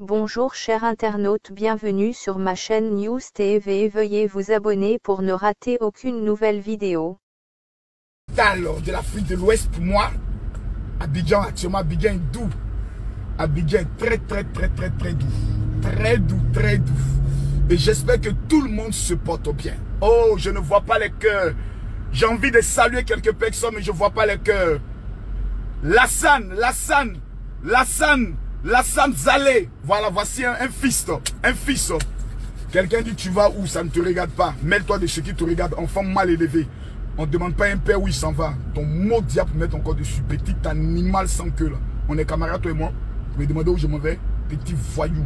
Bonjour chers internautes, bienvenue sur ma chaîne News TV. Veuillez vous abonner pour ne rater aucune nouvelle vidéo. De l'Afrique de l'Ouest, pour moi, Abidjan actuellement, Abidjan est doux. Abidjan est très doux. Très doux. Et j'espère que tout le monde se porte bien. Oh, je ne vois pas les cœurs. J'ai envie de saluer quelques personnes, mais je ne vois pas les cœurs. Lassane Zalé. Voilà, voici un fils. Un fils. Quelqu'un dit tu vas où? Ça ne te regarde pas. Mêle-toi de ceux qui te regardent. Enfant mal élevé. On ne demande pas à un père où il s'en va. Ton mot diable mettre encore dessus. Petit animal sans queue là. On est camarades toi et moi. Vous me demandez où je m'en vais? Petit voyou.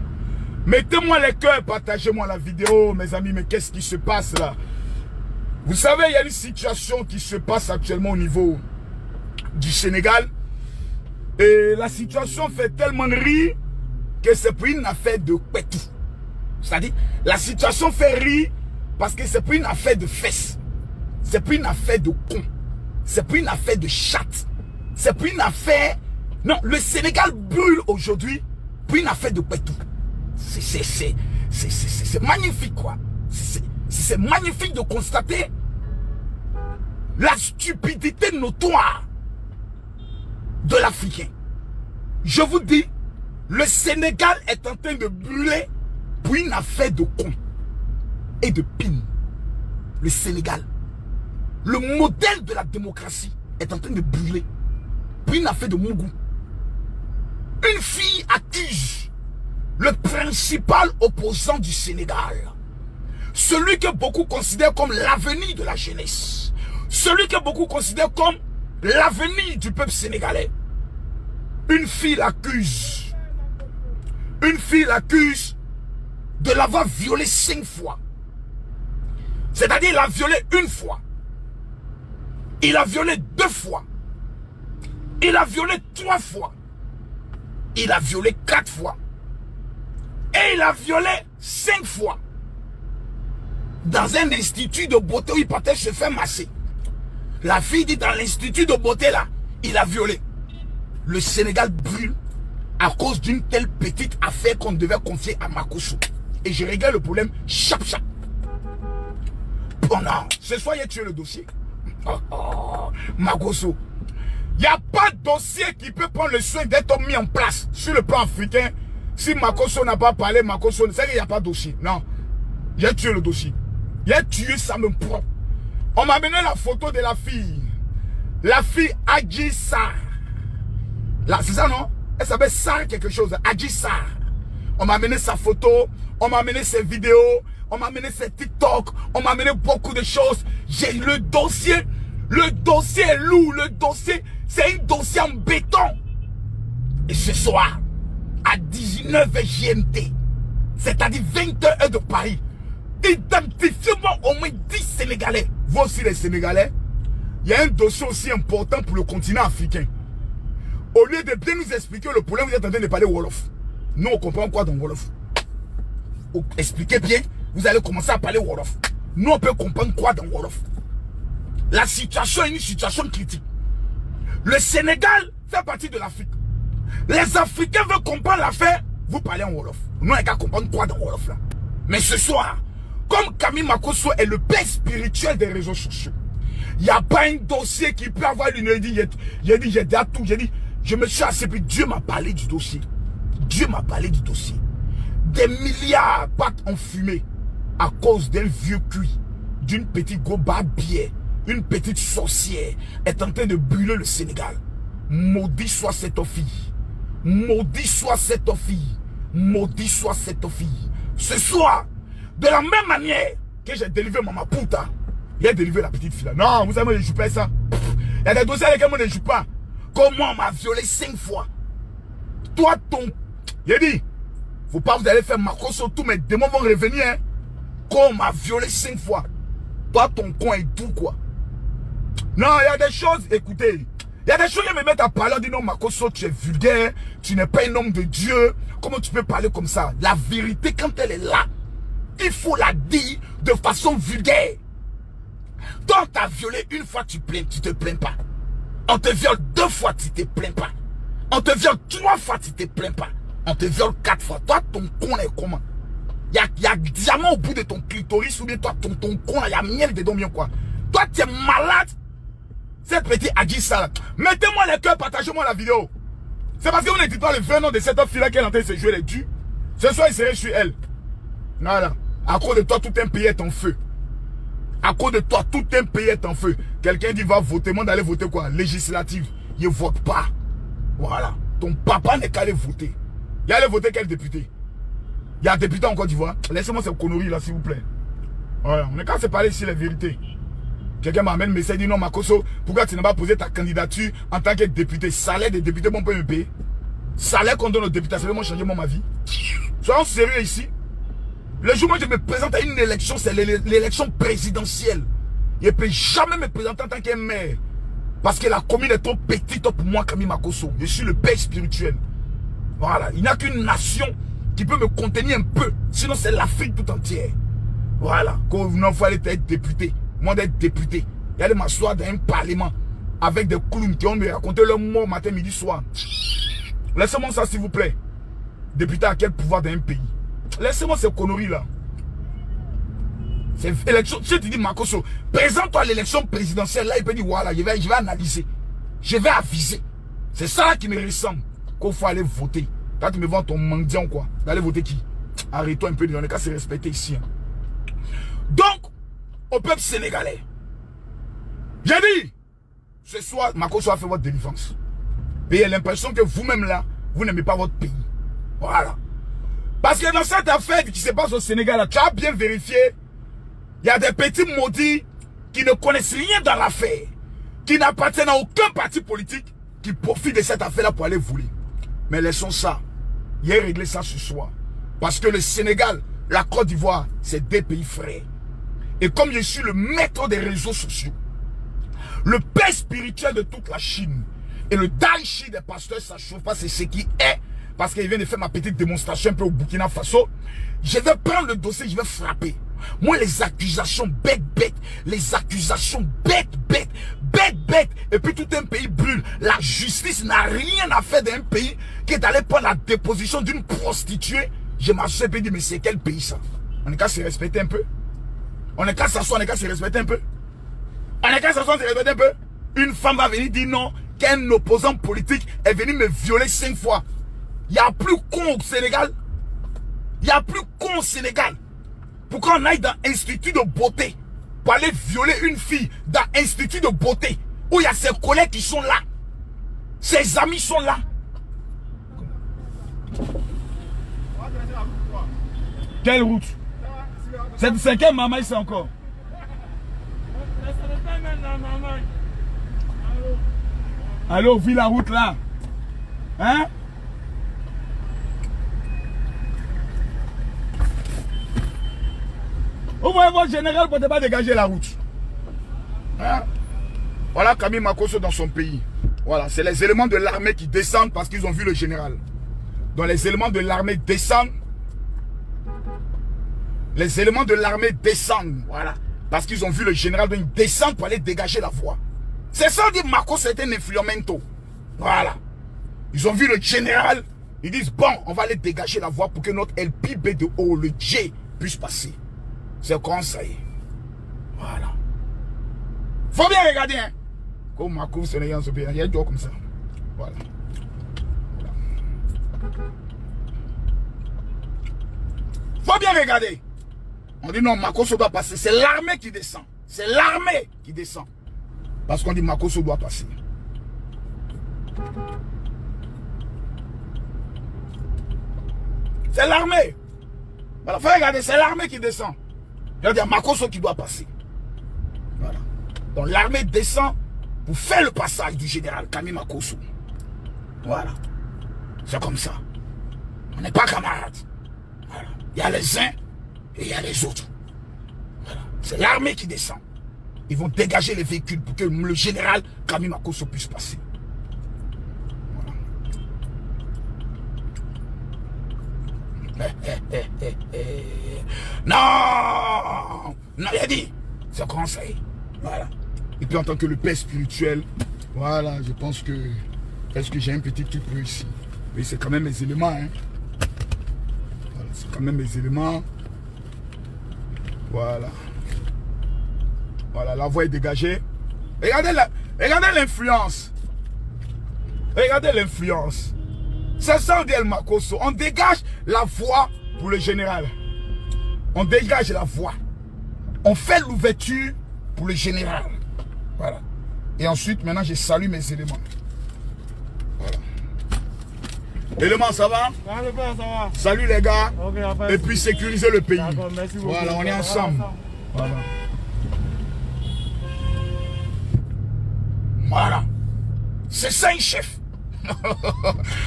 Mettez-moi les cœurs. Partagez-moi la vidéo mes amis. Mais qu'est-ce qui se passe là? Vous savez il y a une situation qui se passe actuellement au niveau du Sénégal. Et la situation fait tellement rire que c'est pour une affaire de pétou. C'est-à-dire, la situation fait rire parce que c'est pour une affaire de fesses. C'est pour une affaire de con. C'est pour une affaire de chatte. C'est pour une affaire... Non, le Sénégal brûle aujourd'hui pour une affaire de pétou. C'est magnifique, quoi. C'est magnifique de constater la stupidité notoire de l'Africain. Je vous dis, le Sénégal est en train de brûler pour une affaire de con et de pine. Le Sénégal, le modèle de la démocratie, est en train de brûler pour une affaire de mougou. Une fille accuse le principal opposant du Sénégal, celui que beaucoup considèrent comme l'avenir de la jeunesse, celui que beaucoup considèrent comme l'avenir du peuple sénégalais. Une fille l'accuse de l'avoir violé 5 fois. C'est-à-dire il l'a violé 1 fois. Il a violé 2 fois. Il a violé 3 fois. Il a violé 4 fois. Et il a violé 5 fois. Dans un institut de beauté où il partait se faire masser. La fille dit dans l'institut de beauté là, il a violé. Le Sénégal brûle à cause d'une telle petite affaire qu'on devait confier à Makosso. Et je regarde le problème chap. Oh non, ce soir il a tué le dossier. Makosso. Il n'y a pas de dossier qui peut prendre le soin d'être mis en place sur le plan africain. Si Makosso n'a pas parlé, Makosso, c'est qu'il n'y a pas de dossier. Non, il a tué le dossier. Il a tué ça même propre. On m'a amené la photo de la fille. La fille Adji Sarr. Là, c'est ça, non? Elle s'appelle Sarr quelque chose. Adji Sarr. On m'a amené sa photo. On m'a amené ses vidéos. On m'a amené ses TikTok. On m'a amené beaucoup de choses. J'ai le dossier. Le dossier est lourd. Le dossier, c'est un dossier en béton. Et ce soir, à 19 GMT, c'est-à-dire 20h de Paris, identifiez-moi au moins 10 Sénégalais. Vous aussi les Sénégalais, il y a un dossier aussi important pour le continent africain. Au lieu de bien nous expliquer le problème, vous êtes en train de parler Wolof. Nous, on comprend quoi dans Wolof? Expliquez bien, vous allez commencer à parler Wolof. Nous, on peut comprendre quoi dans Wolof. La situation est une situation critique. Le Sénégal fait partie de l'Afrique. Les Africains veulent comprendre l'affaire, vous parlez en Wolof. Nous, on n'a qu'à comprendre quoi dans Wolof là. Mais ce soir, comme Camille Makosso est le père spirituel des réseaux sociaux, il n'y a pas un dossier qui peut avoir une idée. J'ai dit, tout. J'ai dit, je me suis assis, puis Dieu m'a parlé du dossier. Dieu m'a parlé du dossier. Des milliards partent en fumée à cause d'un vieux cuit, d'une petite goba bière, une petite sorcière est en train de brûler le Sénégal. Maudit soit cette fille. Maudit soit cette fille. Maudit soit cette fille. Ce soir, de la même manière que j'ai délivré Maman Pouta, il a délivré la petite fille là. Non, vous savez, moi je ne joue pas ça. Il y a des dossiers avec lesquels moi je ne joue pas. Comment on m'a violé 5 fois? Toi, ton... Il a dit, faut pas vous allez faire Makosso, tous mes démons vont revenir. Hein. Comment on m'a violé 5 fois? Toi, ton con est doux quoi. Non, il y a des choses, écoutez. Il y a des choses qui me mettent à parler, on dit non, Makosso, tu es vulgaire, tu n'es pas un homme de Dieu. Comment tu peux parler comme ça? La vérité, quand elle est là, il faut la dire de façon vulgaire. Quand tu as violé 1 fois, tu te plains pas. On te viole 2 fois, tu te plains pas. On te viole 3 fois, tu te plains pas. On te viole 4 fois. Toi, ton con est comment? Il y a diamant au bout de ton clitoris ou bien toi, ton con, il y a miel dedans, bien quoi. Toi, tu es malade. Cette petite Adji ça. Mettez-moi les cœurs, partagez-moi la vidéo. C'est parce que vous ne dites pas le vrai nom de cette fille-là qui est en train de se jouer les durs. Ce soir, il serait sur elle. Voilà. À cause de toi, tout un pays est en feu. À cause de toi, tout un pays est en feu. Quelqu'un dit va voter. Moi, d'aller voter quoi? Législative. Il ne vote pas. Voilà. Ton papa n'est qu'à aller voter. Il allait voter quel député? Il y a un député en Côte d'Ivoire. Laissez-moi cette connerie là, s'il vous plaît. Voilà. On est qu'à se parler ici les vérités. Quelqu'un m'amène un message, dit non, Makosso, pourquoi tu n'as pas posé ta candidature en tant que député? Salaire des députés, bon, peut me payer. Salaire qu'on donne aux députés, ça veut moi changer ma vie. Soyons sérieux ici. Le jour où je me présente à une élection, c'est l'élection présidentielle. Je ne peux jamais me présenter en tant qu'un maire. Parce que la commune est trop petite pour moi, Camille Makosso. Je suis le père spirituel. Voilà. Il n'y a qu'une nation qui peut me contenir un peu. Sinon, c'est l'Afrique tout entière. Voilà. Quand vous n'en fallait être député. Moi d'être député. Il allait m'asseoir dans un parlement avec des clowns qui ont me raconté leur mort matin, midi, soir. Laissez-moi ça, s'il vous plaît. Député à quel pouvoir dans un pays? Laissez-moi ces conneries-là. C'est élection. Si tu dis Makosso, présente-toi à l'élection présidentielle, là, il peut dire voilà, je vais analyser. Je vais aviser. C'est ça qui me ressemble. Qu'il faut aller voter. Quand tu me vends ton mendiant, quoi. D'aller voter qui? Arrête-toi un peu, on est qu'à se respecter ici. Hein. Donc, au peuple sénégalais, j'ai dit, ce soir, Makosso a fait votre délivrance. Et il y a l'impression que vous-même là, vous n'aimez pas votre pays. Voilà. Parce que dans cette affaire qui se passe au Sénégal, là, tu as bien vérifié, il y a des petits maudits qui ne connaissent rien dans l'affaire, qui n'appartiennent à aucun parti politique, qui profitent de cette affaire-là pour aller voler. Mais laissons ça. Il a réglé ça ce soir. Parce que le Sénégal, la Côte d'Ivoire, c'est des pays frères. Et comme je suis le maître des réseaux sociaux, le père spirituel de toute la Chine et le daichi des pasteurs, ça ne chauffe pas, c'est ce qui est. Parce qu'il vient de faire ma petite démonstration un peu au Burkina Faso. Je vais prendre le dossier, je vais frapper. Moi, les accusations bêtes, les accusations bêtes, et puis tout un pays brûle. La justice n'a rien à faire d'un pays qui est allé prendre la déposition d'une prostituée. Je m'assois et dis, mais c'est quel pays ça? On est qu'à se respecter un peu. On est qu'à s'asseoir, on est qu'à se respecter un peu. On est qu'à s'asseoir, se respecter un peu. Une femme va venir dire non, qu'un opposant politique est venu me violer 5 fois. Il y a plus con au Sénégal. Il y a plus con au Sénégal. Pourquoi on aille dans institut de beauté pour aller violer une fille dans institut de beauté où il y a ses collègues qui sont là. Ses amis sont là. Quelle route? C'est quelle maman ici encore? Allô, vis la route là. Hein? Vous voyez votre général pour ne pas dégager la route. Hein? Voilà Camille Makosso dans son pays. Voilà, c'est les éléments de l'armée qui descendent parce qu'ils ont vu le général. Donc les éléments de l'armée descendent. Les éléments de l'armée descendent, voilà, parce qu'ils ont vu le général, donc ils descendent pour aller dégager la voie. C'est ça, on dit Makosso est un influamento. Voilà. Ils ont vu le général, ils disent bon, on va aller dégager la voie pour que notre LPB de haut, le J, puisse passer. C'est comme ça y est. Voilà. Faut bien regarder, hein. Comme Makosso n'est pas en ce pays, il y a un comme ça. Voilà. Faut bien regarder. On dit non, Makosso doit passer. C'est l'armée qui descend. C'est l'armée qui descend. Parce qu'on dit Makosso doit passer. C'est l'armée. Voilà, faut regarder, c'est l'armée qui descend. Je veux dire Makosso qui doit passer. Voilà. Donc l'armée descend pour faire le passage du général Camille Makosso. Voilà. C'est comme ça. On n'est pas camarades. Voilà. Il y a les uns et il y a les autres. Voilà. C'est l'armée qui descend. Ils vont dégager les véhicules pour que le général Camille Makosso puisse passer. Voilà. Non, non, il a dit. C'est comme ça. Voilà. Et puis en tant que le père spirituel, voilà, je pense que... Est-ce que j'ai un petit truc ici? Oui, c'est quand même mes éléments, hein. quand même mes éléments. Voilà. Voilà, la voie est dégagée. Regardez l'influence. Regardez l'influence. C'est ça, El Makosso. On dégage la voie pour le général. On dégage la voie. On fait l'ouverture pour le général. Voilà. Et ensuite, maintenant, je salue mes éléments. Voilà. Éléments, ça va? Ça va. Salut les gars. Okay, et puis sécuriser le pays. Merci beaucoup. Voilà, on est ensemble. Voilà. Voilà. C'est ça un chef.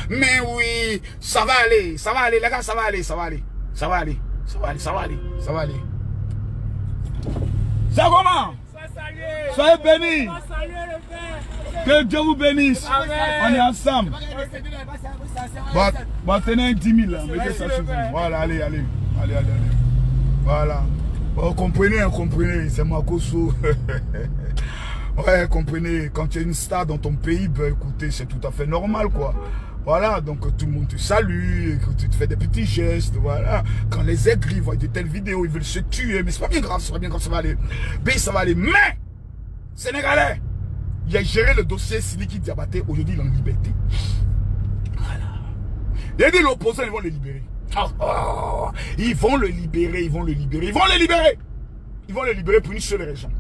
Mais oui, ça va aller, les gars, ça va aller. Ça va aller. Ça comment? Soyez bénis. Que Dieu vous bénisse. Amen. On est ensemble. Bon, tenez 10 000 là. Mettez ça sur vous. Voilà, allez. Voilà. Bon, comprenez, c'est Makosso. Ouais, comprenez, quand tu es une star dans ton pays, ben, écoutez, c'est tout à fait normal, quoi. Voilà, donc tout le monde te salue, que tu te fais des petits gestes, voilà. Quand les aigris voient de telles vidéos, ils veulent se tuer, mais c'est pas bien grave, ça va aller. Mais ça va aller. Mais, Sénégalais, il a géré le dossier Sidiki Diabaté, aujourd'hui il est en liberté. Voilà. Il a dit l'opposant, ils vont le libérer. Ils vont le libérer pour une seule raison.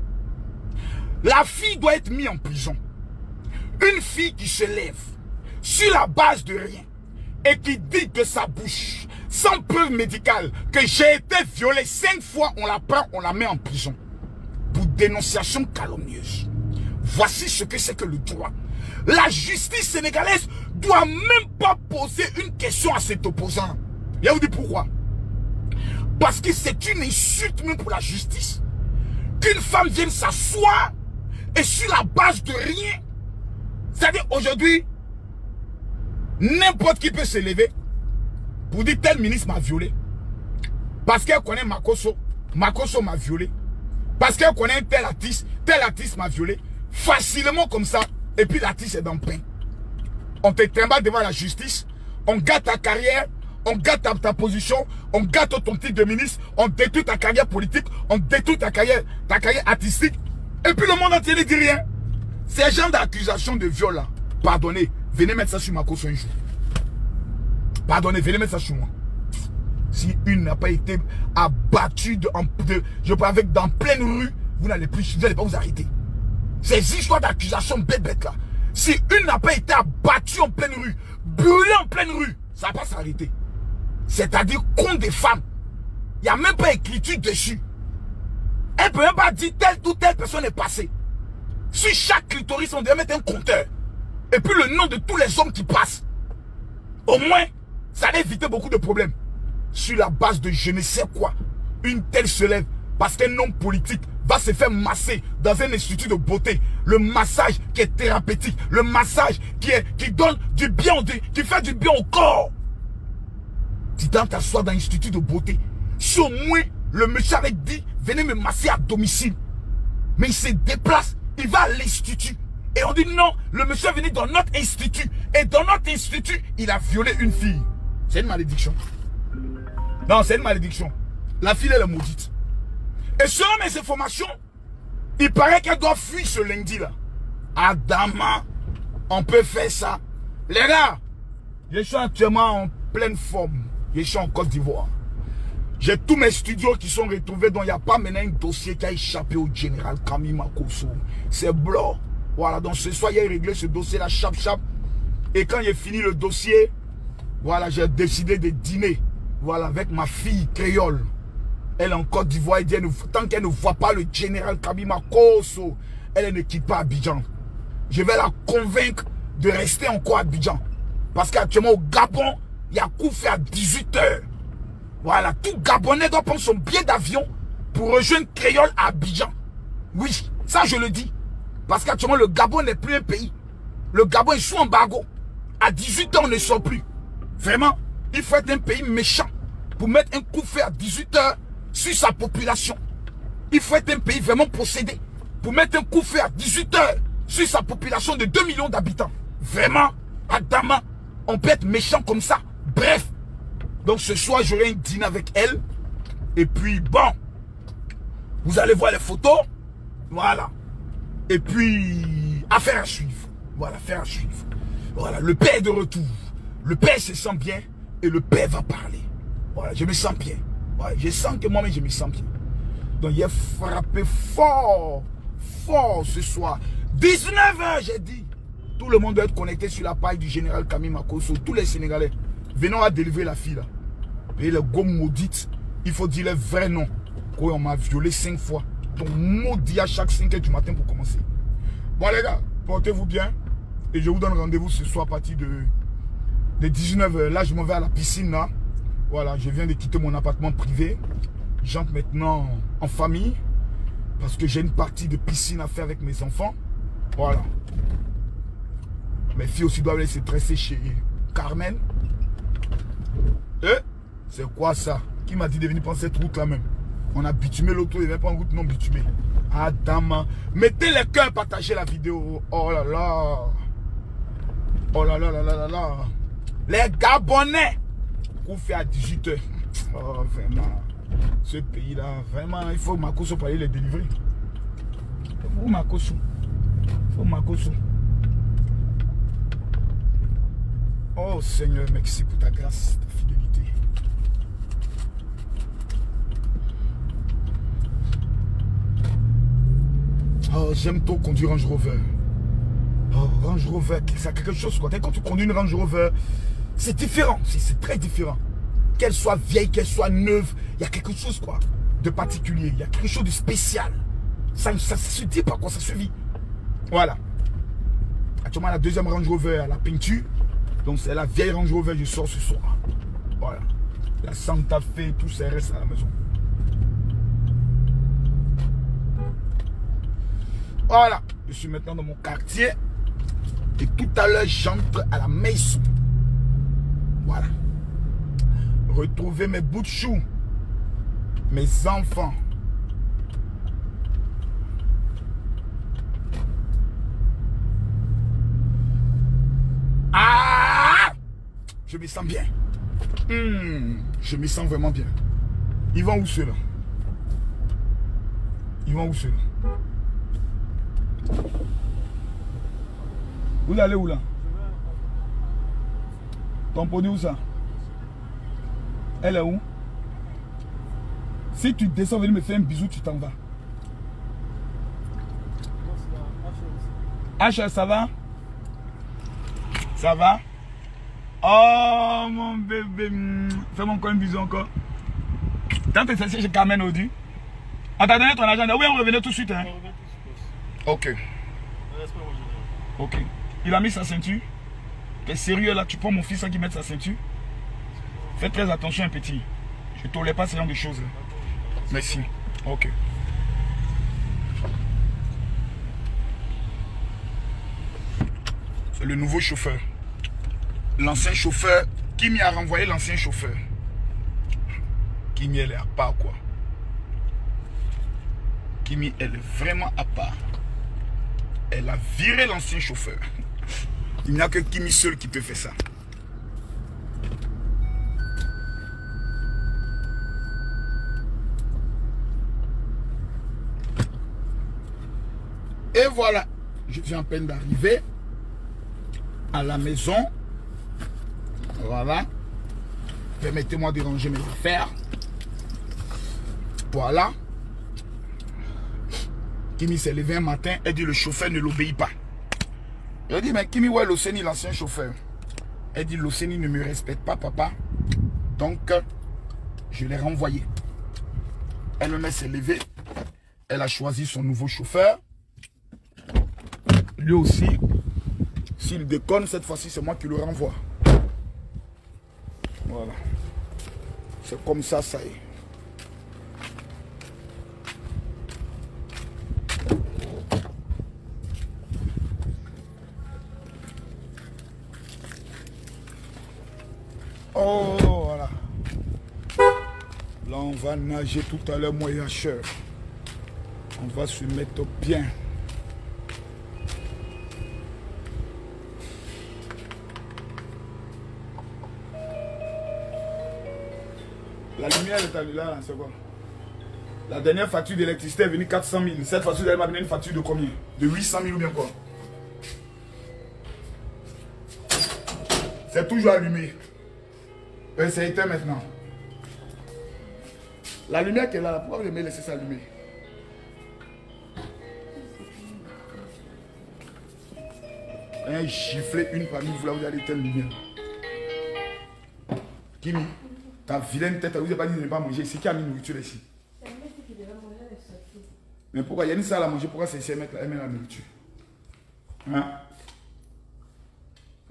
La fille doit être mise en prison. Une fille qui se lève sur la base de rien et qui dit de sa bouche, sans preuve médicale, que j'ai été violée 5 fois, on la prend, on la met en prison. Pour dénonciation calomnieuse. Voici ce que c'est que le droit. La justice sénégalaise doit même pas poser une question à cet opposant. Et vous dit pourquoi? Parce que c'est une insulte même pour la justice. Qu'une femme vienne s'asseoir et sur la base de rien. C'est-à-dire aujourd'hui, n'importe qui peut se lever pour dire tel ministre m'a violé. Parce qu'elle connaît Makosso, Makosso m'a violé. Parce qu'elle connaît tel artiste m'a violé. Facilement comme ça. Et puis l'artiste est dans le pain. On te trimballe devant la justice. On gâte ta carrière. On gâte ta position. On gâte ton titre de ministre. On détruit ta carrière politique. On détruit ta carrière artistique. Et puis le monde entier ne dit rien. Ces gens d'accusation de viol là, pardonnez, venez mettre ça sur Makosso un jour. Pardonnez, venez mettre ça sur moi. Si une n'a pas été abattue dans pleine rue, vous n'allez pas vous arrêter. Ces histoires d'accusation bête là. Si une n'a pas été abattue en pleine rue, brûlée en pleine rue, ça ne va pas s'arrêter. C'est-à-dire contre des femmes. Il n'y a même pas écriture dessus. Elle ne peut même pas dire telle ou telle personne est passée. Sur chaque clitoris, on devait mettre un compteur. Et puis le nom de tous les hommes qui passent. Au moins, ça allait éviter beaucoup de problèmes. Sur la base de je ne sais quoi, une telle se lève parce qu'un homme politique va se faire masser dans un institut de beauté. Le massage qui est thérapeutique. Le massage qui donne du bien, qui fait du bien au corps. Tu dois t'asseoir dans l'institut de beauté. Si au moins le monsieur avait dit, venez me masser à domicile. Mais il se déplace, il va à l'institut. Et on dit non, le monsieur est venu dans notre institut. Et dans notre institut, il a violé une fille. C'est une malédiction. Non, c'est une malédiction. La fille, elle est maudite. Et selon mes informations, il paraît qu'elle doit fuir ce lundi-là. Adama, on peut faire ça. Les gars, je suis actuellement en pleine forme. Je suis en Côte d'Ivoire. J'ai tous mes studios qui sont retrouvés, donc il n'y a pas maintenant un dossier qui a échappé au général Camille Makosso. C'est blanc. Voilà, donc ce soir, il a réglé ce dossier-là, chap. Et quand j'ai fini le dossier, voilà, j'ai décidé de dîner. Voilà, avec ma fille créole. Elle est en Côte d'Ivoire. Tant qu'elle ne voit pas le général Camille Makosso, elle ne quitte pas Abidjan. Je vais la convaincre de rester encore à Abidjan. Parce qu'actuellement, au Gabon, il y a coup fait à 18 h. Voilà, tout Gabonais doit prendre son billet d'avion pour rejoindre Créole à Abidjan. Oui, ça je le dis. Parce qu'actuellement, le Gabon n'est plus un pays. Le Gabon est sous embargo. À 18 h, on ne sort plus. Vraiment, il faut être un pays méchant pour mettre un coup fait à 18 h sur sa population. Il faut être un pays vraiment possédé pour mettre un coup fait à 18 h sur sa population de 2 millions d'habitants. Vraiment, Adama, on peut être méchant comme ça. Bref, Donc ce soir, j'aurai un dîner avec elle. Et puis, bon, vous allez voir les photos. Voilà. Et puis, affaire à suivre. Voilà, affaire à suivre. Voilà, le père est de retour. Le père se sent bien et le père va parler. Voilà, je me sens bien. Voilà, je sens que moi-même, je me sens bien. Donc, il a frappé fort, fort ce soir. 19h, j'ai dit. Tout le monde doit être connecté sur la page du général Camille Makosso. Tous les Sénégalais. Venons à délivrer la fille là. Et le gomme maudite, il faut dire le vrai nom. Quoi, on m'a violé 5 fois. Donc, maudit à chaque 5h du matin pour commencer. Bon, les gars, portez-vous bien. Et je vous donne rendez-vous ce soir à partir de 19h. Là, je m'en vais à la piscine là. Voilà, je viens de quitter mon appartement privé. J'entre maintenant en famille. Parce que j'ai une partie de piscine à faire avec mes enfants. Voilà. Mes filles aussi doivent aller se dresser chez Carmen. C'est quoi ça? Qui m'a dit de venir prendre cette route là même? On a bitumé l'auto, il n'y avait pas une route non bitumée. Ah dame. Mettez les cœurs, partagez la vidéo. Oh là là. Oh là là là là là là. Les Gabonais. Qu'on fait à 18h. Oh vraiment. Ce pays là, vraiment, il faut Makosso pour aller les délivrer. Il faut Makosso. Il faut Makosso. Oh Seigneur, merci pour ta grâce, ta fidélité. Oh, j'aime trop conduire Range Rover. Oh, Range Rover, c'est quelque chose quoi. Quand tu conduis une Range Rover, c'est différent, c'est très différent. Qu'elle soit vieille, qu'elle soit neuve, il y a quelque chose quoi de particulier, il y a quelque chose de spécial. Ça se dit pas quoi, ça se vit. Voilà. Actuellement, la deuxième Range Rover à la peinture. Donc c'est la vieille Range Rover, je sors ce soir. Voilà. La Santa Fe, tout ça reste à la maison. Voilà. Je suis maintenant dans mon quartier. Et tout à l'heure, j'entre à la maison. Voilà. Retrouver mes bouts de chou. Mes enfants. Ah! Je me sens bien. Je me sens vraiment bien. Ils vont où ceux-là? Ils vont où ceux-là? Vous allez où là? Ton produit où ça? Elle est où? Si tu descends venir me faire un bisou, tu t'en vas. H, ça va? Ça va? Oh mon bébé. Fais-moi encore un bisou encore. Tant que c'est chez Carmen Audu. On t'a donné ton agenda. Oui, on revenait tout de suite. Hein? Ok. Ok. Il a mis sa ceinture. T'es sérieux là? Tu prends mon fils sans qu'il mette sa ceinture? Fais très attention, un petit. Je ne tolère pas ce genre de choses. Merci. Ok. C'est le nouveau chauffeur. L'ancien chauffeur. Kimi a renvoyé l'ancien chauffeur. Kimi, elle est à part quoi. Kimi, elle est vraiment à part. Elle a viré l'ancien chauffeur. Il n'y a que Kimi seul qui peut faire ça. Et voilà, je viens à peine d'arriver à la maison. Voilà. Permettez-moi de ranger mes affaires. Voilà. Kimi s'est levé un matin et dit le chauffeur ne l'obéit pas. Je dis mais Kimi, ouais, l'Océanie, l'ancien chauffeur. Elle dit l'Océanie ne me respecte pas, papa. Donc, je l'ai renvoyé. Elle-même s'est levée. Elle a choisi son nouveau chauffeur. Lui aussi, s'il déconne, cette fois-ci, c'est moi qui le renvoie. Voilà. C'est comme ça, ça y est. Oh, voilà. Là, on va nager tout à l'heure, moi et Asher. On va se mettre bien. La lumière est allée là, c'est quoi? La dernière facture d'électricité est venue 400 000. Cette facture, elle m'a donné une facture de combien? De 800 000 ou bien quoi? C'est toujours allumé. C'est éteint maintenant. La lumière qui est là, pourquoi vous aimez laisser ça allumer? Un gifler une parmi vous là, vous allez éteindre la lumière. Kimi, ta vilaine tête, vous n'avez pas dit de ne pas manger. C'est qui a mis nourriture ici? Mais pourquoi il y a une salle à manger? Pourquoi c'est ici elle met la nourriture? Hein?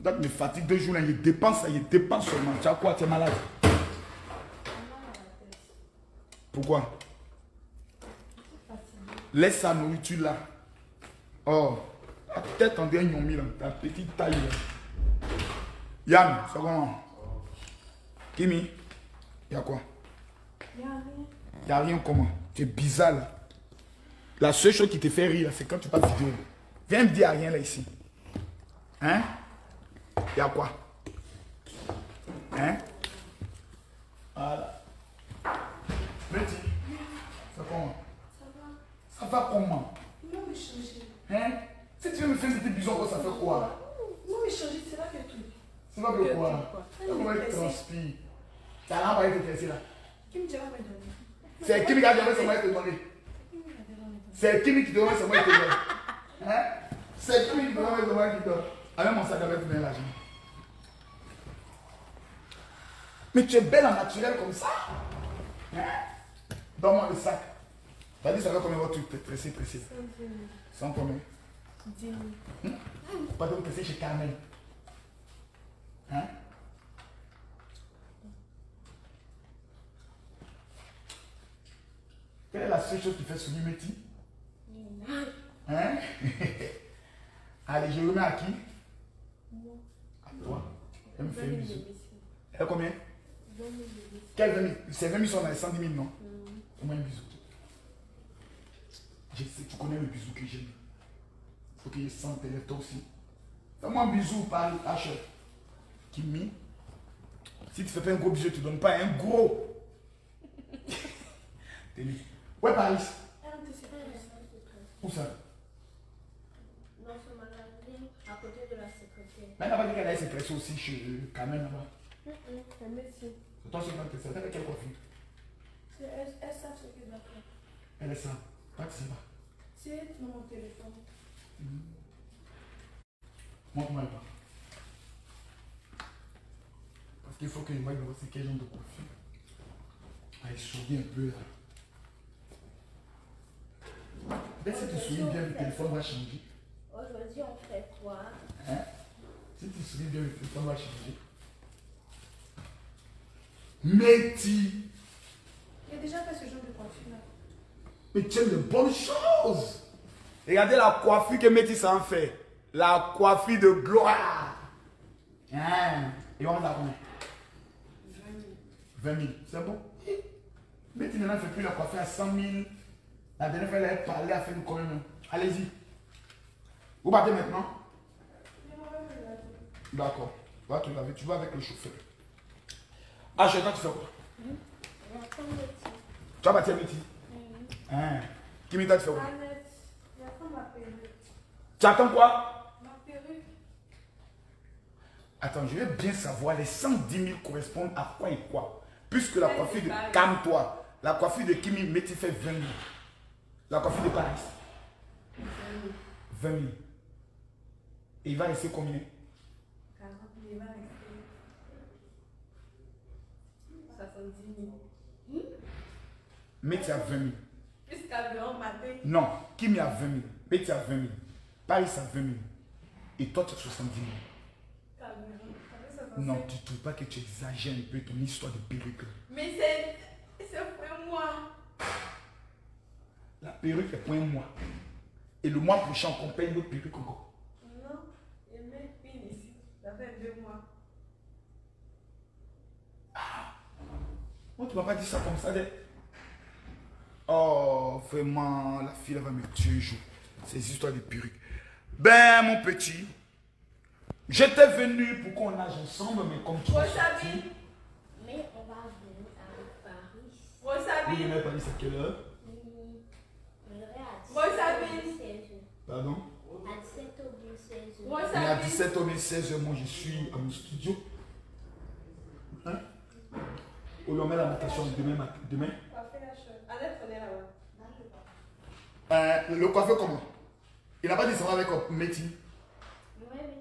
Peut-être me fatigue 2 jours là, il dépense seulement. Tu as quoi? Tu es malade? Pourquoi? Laisse sa nourriture là. Oh, ta tête en dernier mis là, ta petite taille là. Yann, c'est comment? Kimi, il y a quoi? Il n'y a rien. Il n'y a rien comment? Tu es bizarre là. La seule chose qui te fait rire, c'est quand tu passes vidéo. Viens me dire rien là ici. Hein? Il y a quoi? Hein? Voilà. Petit, ça comment? Ça va comment? Non, mais changer. Hein? Si tu veux me faire des bisous, ça fait quoi? Non, mais changer, c'est là que tout. C'est pas que quoi? Comment il transpire? Ta lampe va être cassée là. Qui me dira me donner? C'est qui qui a demandé ce moyen de te demander? C'est qui qui te demande ce moyen de te donner? Hein? C'est qui qui te demande ce moyen de te donner? Avec mon sac avec bien l'argent. Mais tu es belle en naturel comme ça. Hein? Donne-moi le sac. T'as dit ça va combien votre truc pressé. 100 combien? 10 000. Pas de pressé chez Carmel. Hein? Quelle est la seule chose qui fait sourire Métis? Hein? Allez, je remets à qui? À toi. Elle me fait un bisou. Elle a combien? 20 000. Quel 20 000? C'est 20 000 sont dans les 110 000, non? Fais-moi un bisou. Je sais, tu connais le bisou que j'aime. Il faut que je sente tes lèvres toi aussi. Fais-moi un bisou par H. Kimi. Si tu ne fais pas un gros bisou, je ne te donne pas un gros. T'es lui. Ouais, Paris. Où ça? Dans ce magasin, à côté de la secrétaire. Mais elle n'a pas dit qu'elle allait se presser aussi chez Carmen là-bas. C'est monsieur. C'est toi seulement que c'est. Elle avec quelle coiffure? Elle savent ce qu'elle va faire. Elle est ça. Pas que c'est là. C'est dans mon téléphone. Montre-moi pas. Parce qu'il faut que je voie c'est quel genre de coiffure. Allez, souris un peu là. Dès que si tu souris bien, le téléphone va changer. Aujourd'hui, on fait quoi? Hein? Si tu souris bien, le téléphone va changer. Métis! J'ai déjà fait ce genre de coiffure là. Mais tu aimes de bonnes choses! Regardez la coiffure que Métis en fait. La coiffure de gloire. Hein? Et on a combien? 20 000. C'est bon? Métis ne fait plus la coiffure à 100 000. La dernière fois, elle a parlé à faire une commune. Allez-y. Vous partez maintenant? D'accord. Va te laver. Tu vas avec le chauffeur. Ah, chez toi, tu fais quoi? Tu vas partir à Métis? Hein? Qui m'état, tu fais quoi? J'attends ma perruque. Tu attends quoi? Ma perruque. Attends, je veux bien savoir, les 110 000 correspondent à quoi et quoi? Puisque la coiffure de... Calme-toi. La coiffure de Kimi Métis fait 20 000. La coiffure de Paris? 20 000. Et il va rester combien? 40 000, il va rester 70 000. Métis a 20 000. Jusqu'à dehors matin. Non, Kimi a 20 000. Métis a 20 000. Paris a 20 000. Et toi, tu as 70 000. Non, tu ne trouves pas que tu exagères un peu ton histoire de perruque? Mais c'est pour moi. La perruque est pour un mois. Et le mois prochain, on paye une autre perruque encore. Non, il met une ici. Ça fait 2 mois. Moi, tu ne m'as pas dit ça comme ça. Oh, vraiment, la fille, elle va me tuer un jour. Ces histoires de perruques. Ben, mon petit, j'étais venu pour qu'on nage ensemble, mais comme tu Bon, es Sabi. sorti, Mais on va venir à Paris. Vous venez à Paris à quelle heure? Pardon? À 17 ou bien 16 On est à 17 ou bien 16 heures. Moi, je suis à mon studio. Hein? On met la natation demain. Le coiffeur comment? Il n'a pas dit ça va avec Métis. Oui, Métis.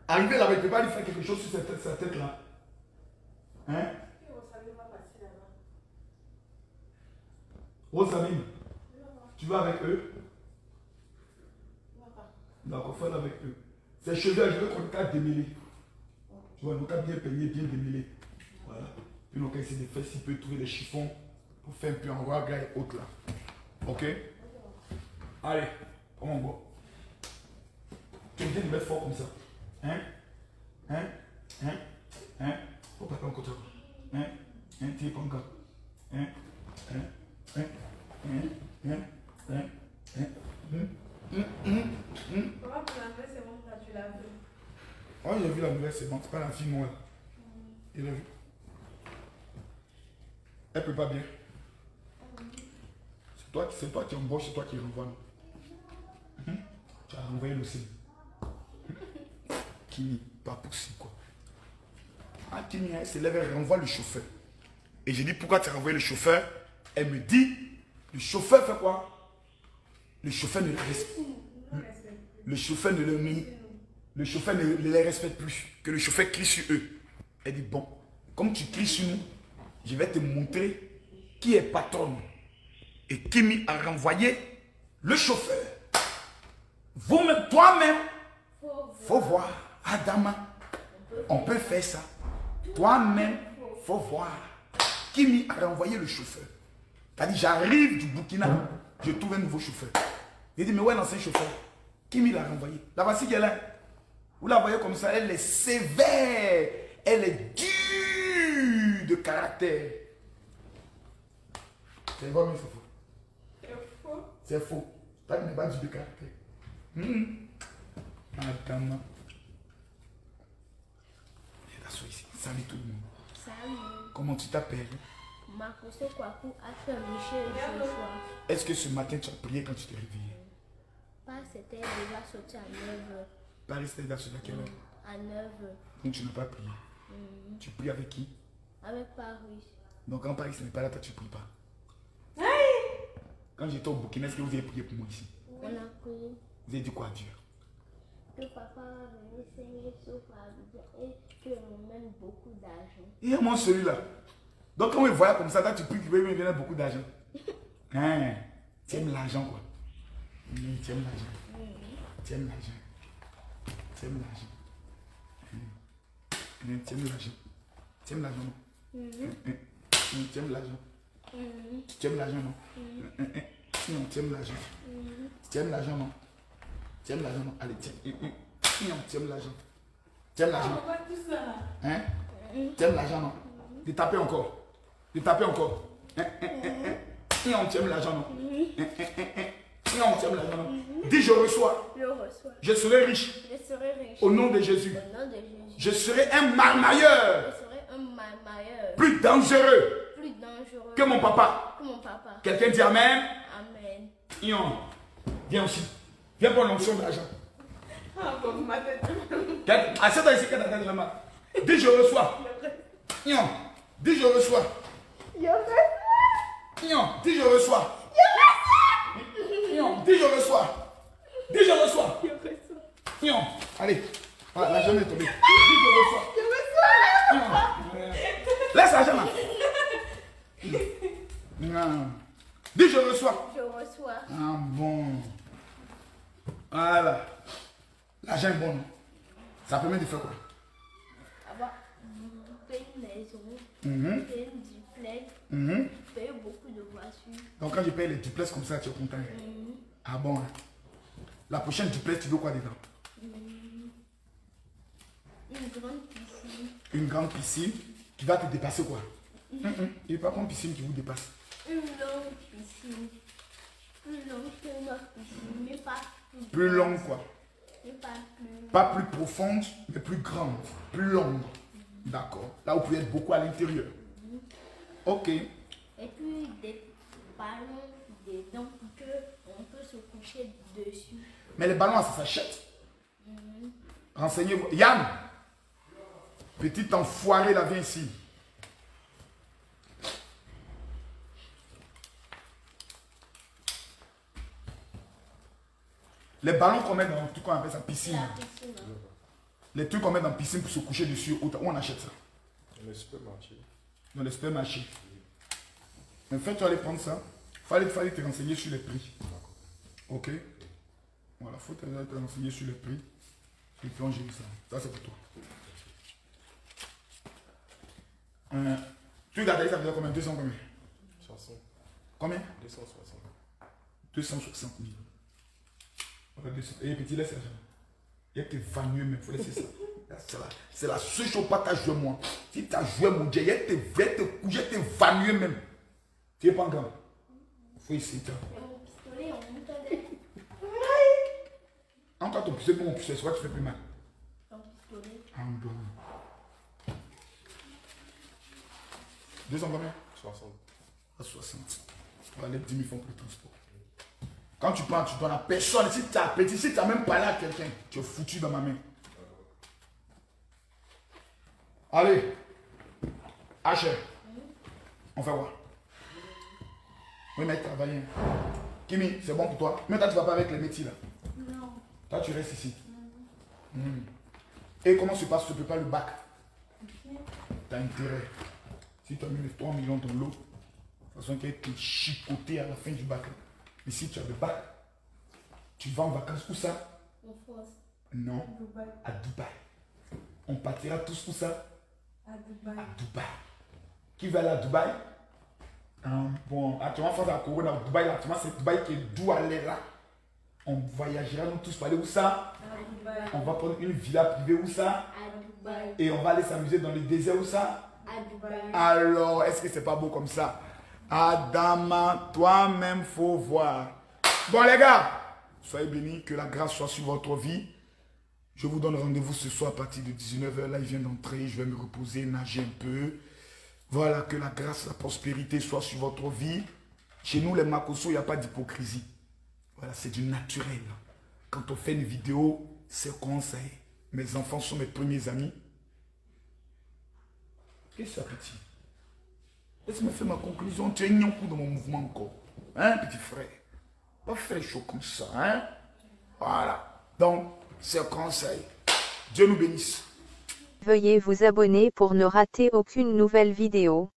Arrivé là-bas, il ne peut pas lui faire quelque chose sur sa tête là. Hein? Rosaline, tu vas avec eux? D'accord, fais avec eux. Ces cheveux, je veux qu'on cas démêler. Tu vois, nous cas bien peigné, bien démêlé. Voilà. Puis nous cas essayer de faire s'il peut trouver les chiffons pour faire un peu en roi gras et autres là. Ok? Allez, comment on voit? Tu viens de mettre fort comme ça. Hein? Hein? Hein? Hein? Faut pas encore ça. Hein? Hein? Tu es pas encore. Hein? Hein? Hein? Hein? Hein? Hein? Hein? Comment pour la nouvelle c'est bon, tu l'as vu? Oh, il a vu la nouvelle, c'est bon, c'est pas la fille noire. Il a vu. Elle peut pas bien. C'est toi qui embauches, c'est toi qui renvoies. Tu as renvoyé le signe. Kimi, pas possible quoi. Ah, Kimi, elle se lève, elle renvoie le chauffeur. Et j'ai dit pourquoi tu as renvoyé le chauffeur? Elle me dit, le chauffeur fait quoi? Le chauffeur ne les respecte. Le chauffeur ne les respecte plus. Que le chauffeur crie sur eux. Elle dit bon, comme tu cries sur nous, je vais te montrer qui est patron. Et Kimi a renvoyé le chauffeur. Vous-même, toi-même, faut voir. Adama, on peut faire ça. Toi-même, faut voir. Kimi a renvoyé le chauffeur. Elle a dit j'arrive du Burkina, je trouve un nouveau chauffeur. Il dit mais où est l'ancien chauffeur? Kimi l'a renvoyé. La voici qu'elle est. Vous la voyez comme ça, elle est sévère. Elle est dure de caractère. C'est vrai, mais c'est faux. C'est faux. C'est faux. Ça n'est pas du de caractère. Madame. Ici. Salut tout le monde. Salut. Comment tu t'appelles? Marcoso Kwaku Acteur Michel Joshua. Est-ce que ce matin tu as prié quand tu t'es réveillé? Pas, c'était déjà sorti à 9h. Paris, c'était déjà sorti à quelle heure? À 9h. Donc tu n'as pas prié. Tu pries avec qui? Avec Paris. Donc quand Paris n'est pas là, toi tu ne pries pas. Quand j'étais au Burkina, est-ce que vous avez prié pour moi ici? On a prié. Vous avez dit quoi à Dieu? Que papa va venir saigner sauf à Abidjan et qu'on mène beaucoup d'argent. Il y a moi celui-là. Donc quand on me voit comme ça, toi tu pries qu'il me donner beaucoup d'argent. Hein? Tu aimes l'argent quoi? Tu aimes l'argent. Tu aimes l'argent. Tu aimes l'argent. Tu aimes l'argent. Tu aimes l'argent non? Tu aimes l'argent. Tu aimes l'argent non? Non, tu aimes l'argent. Tu aimes l'argent non? Tu aimes l'argent non? Allez, tiens. Non, tu aimes l'argent. Tu aimes l'argent. Hein? Tu aimes l'argent non? De taper encore. De taper encore. Non, tu aimes l'argent non? Non, tu aimes l'argent non? Dis je reçois. Je reçois. Je serai riche. Je serai riche. Au nom de Jésus. Au nom de Jésus. Je serai un marmailleur. Je serai un marmailleur. Plus dangereux Plus dangereux que mon papa. que mon papa. Quelqu'un dit Amen. Amen. Ion, viens aussi. Viens pour l'onction d'argent. Ah bon, ma tête. Assieds-toi ici, qu'est-ce que tu as vraiment? Dis je reçois. Ion, dis je reçois. Ion, dis je reçois. Ion, dis je reçois. Dis je reçois. Ion, allez. Voilà, l'argent est tombé. Dis je reçois. Ion, laisse l'argent là. Non. Dis je reçois. Je reçois. Ah bon. Voilà. L'argent est bon. Ça permet de faire quoi? Avoir payer une maison, payer une duplex, payer beaucoup de voitures. Donc quand je paye les duplex comme ça, tu es content. Ah bon. Hein? La prochaine duplex, tu veux quoi dedans? Une grande piscine. Une grande piscine qui va te dépasser quoi? Il n'y a pas comme piscine qui vous dépasse. Une longue piscine. Plus longue que notre piscine, mais pas plus longue quoi? Mais pas plus profonde, mais plus grande. Plus longue. D'accord. Là, vous pouvez être beaucoup à l'intérieur. Ok. Et puis des ballons dedans pour qu'on peut se coucher dessus. Mais les ballons, ça s'achète. Renseignez-vous. Yann, petit enfoiré, là, viens ici. Les ballons qu'on met dans le truc qu'on appelle ça piscine. La piscine. Les trucs qu'on met dans la piscine pour se coucher dessus, où on achète ça? Dans le supermarché. Dans le supermarché. Mais en fait, tu vas aller prendre ça. Fallait te renseigner sur les prix. Ok? Voilà, faut te renseigner sur les prix. Et puis on gère ça. Ça, c'est pour toi. Tu regardes, ça faisait combien? 200 combien? 60. Combien? 260. 260 000. Voilà, 200. Et petit, laisse ça. Il y a que vaneux même, il faut laisser ça. C'est la seule chose pas t'as joué moi. Si tu as joué mon Dieu, il y a te coucher, te vaneux même. Tu es pas grand. Il faut essayer. Et mon pistolet, on monte avec. Encore ton pistolet pour mon pistolet, c'est quoi tu fais plus mal? Ton pistolet. En blanc. 200 combien? 60. À 60. On va aller 10 000 francs pour le transport. Quand tu prends, tu donnes à personne. Si tu as appétit, si tu n'as même parlé à quelqu'un, tu es foutu dans ma main. Allez. Hacher. On fait quoi? Oui, mais travailler. Kimi, c'est bon pour toi. Mais toi, tu ne vas pas avec les métiers là. Non. Toi, tu restes ici. Et comment se passe? Tu ne peux pas le bac. Tu as intérêt. Si tu as mis les 3 millions dans l'eau, de toute façon, tu vas être chicoté à la fin du bac. Mais si tu as le bac, tu vas en vacances où ça? En France. Non, Dubaï. à Dubaï. On partira tous où ça? À Dubaï. À Dubaï. Qui va aller à Dubaï? Bon, actuellement, face à Corona, à Dubaï, là, actuellement, c'est Dubaï qui est d'où aller là. On voyagera nous tous pour aller où ça? À Dubaï. On va prendre une villa privée où ça? À Dubaï. Et on va aller s'amuser dans le désert où ça? À Dubaï. Alors, est-ce que c'est pas beau comme ça? Adama, toi-même, faut voir. Bon, les gars, soyez bénis, que la grâce soit sur votre vie. Je vous donne rendez-vous ce soir à partir de 19h. Là, il vient d'entrer, je vais me reposer, nager un peu. Voilà, que la grâce, la prospérité soit sur votre vie. Chez nous, les Makosso, il n'y a pas d'hypocrisie. Voilà, c'est du naturel. Quand on fait une vidéo, c'est comme ça. Mes enfants sont mes premiers amis. Qu'est-ce que ça, petit? Laisse-moi faire ma conclusion. Tu es un coup dans mon mouvement encore. Hein, petit frère? Pas faire chaud comme ça, hein? Voilà. Donc, c'est un conseil. Dieu nous bénisse. Veuillez vous abonner pour ne rater aucune nouvelle vidéo.